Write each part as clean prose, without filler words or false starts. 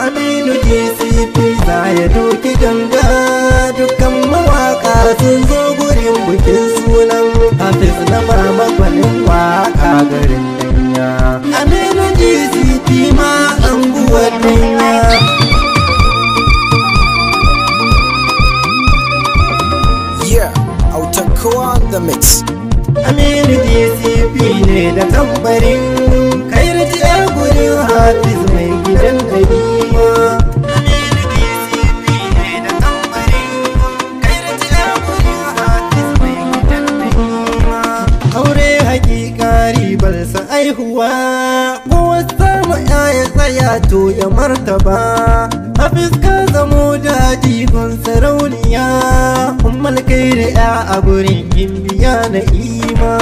Aminu DCP za ya doki ganga, dukkan mawaka sun zo gurin bikin sunan Hafiz na mama gwanin waka garin Danya. Aminu DCP ma anguwar Danya. Yeah, Autakowa the mix. Aminu DCP ne da tambarin kai rijiya gurin Hafiz mai gidan Na'ima. Aminu DCP ne da tambarin kai rijiya gurin Hafiz mai gidan Na'ima. Aure hakika ribarsa aihuwa, ko samu ya tsaya to ya martaba. Hafiz ka zamo daji gun sarauniya, ummal kai da ya a gurin gimbiya Na'ima.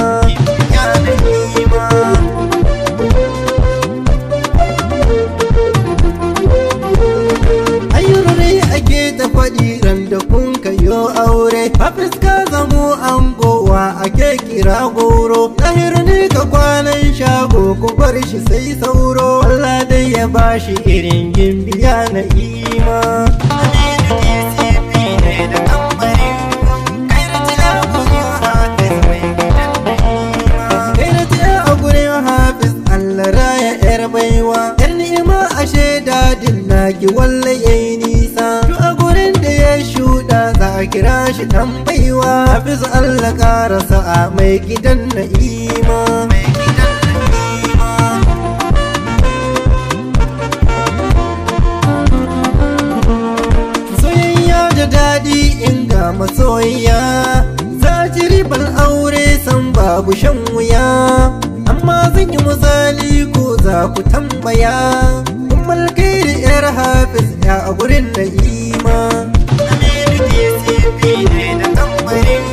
Ayyurri ake ta faɗi ran da kun kayo aure, Hafiz ka zamo angowa ake kira goro. Tahir ne ka kwanan shago ku bar shi sai sauro, Allah dai ya bashi irin gimbiya Na'ima. Aminu DCP ne da tambarin kai rijiya gurin Hafiz mai gidan Na'ima. Kai rijiya a gurin Hafiz Allah raya yar baiwa, yar ni'ima ashe dadin naki walla yayi nisa. To a gurin da ya shuɗa za a kira shi dan baiwa, Hafiz Allah ƙara sa'a mai gidan Na'ima. Soyayya da daɗi inga masoyiya, za ji ribar aure san babu shan wuya. Amma zan yi misali ko za ku tambaya, ummal kairi yar Hafiz ya a gurin Na'ima. Aminu DCP ne da tambarin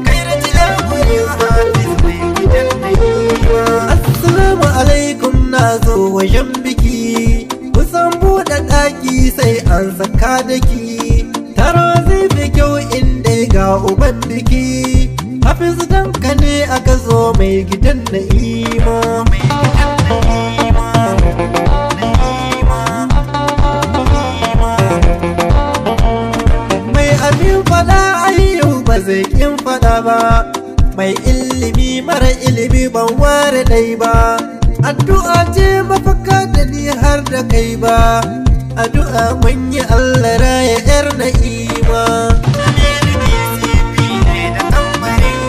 kai rijiya gurin Hafiz mai gidan Na'ima. Assalamu alaikum, na zo wajen biki, kusan buɗe ɗaki sai an saka daki. Taro zai fi kyau inda ga uban biki, Hafiz danka ne aka zo mai gidan Na'ima. Mai abin fada ayyu ba zai kin fada ba, mai ilimi mara ilimi ban ware dai ba. Addu'a ce mafaka da ni har da kai ba, addu'a mun yi Allah raya yar Na'ima. Aminu DCP ne da tambarin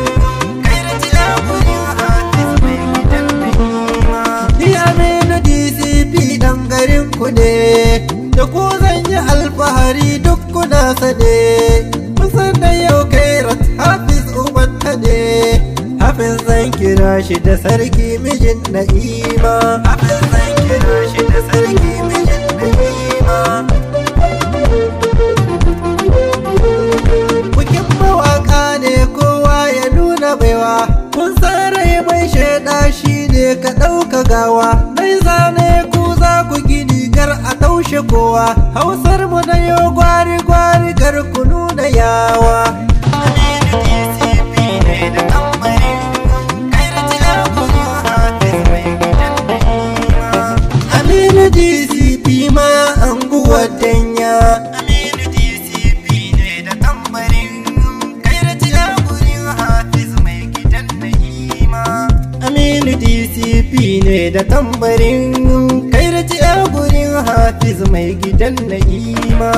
kai rijiya gurin Hafiz mai gidan Na'ima. Ni Aminu DCP dan garin ku ne, da ku zan yi alfahari duk kuna sane. Musan da yau Kairat Hafiz ubanta ne, Hafiz zan kira shi da sarki mijin Na'ima. Hafiz zan kira shi da sarki mijin Na'ima. Bukin mawaka ne kowa ya nuna baiwa, kun sarai mai shaida shi ne ka ɗauka gawa. Mai zane ku za ku gini gar a taushe kowa, Hausar mu na yau gwari gwari gar ku nuna yawa. Aminu DCP ne da tambarin kai rijiya gurin Hafiz mai gidan Na'ima. Aminu DCP ma anguwar Danya. Aminu DCP ne da tambarin kai rijiya gurin Hafiz mai gidan Na'ima. Aminu DCP ne da tambarin kai rijiya gurin Hafiz mai gidan Na'ima.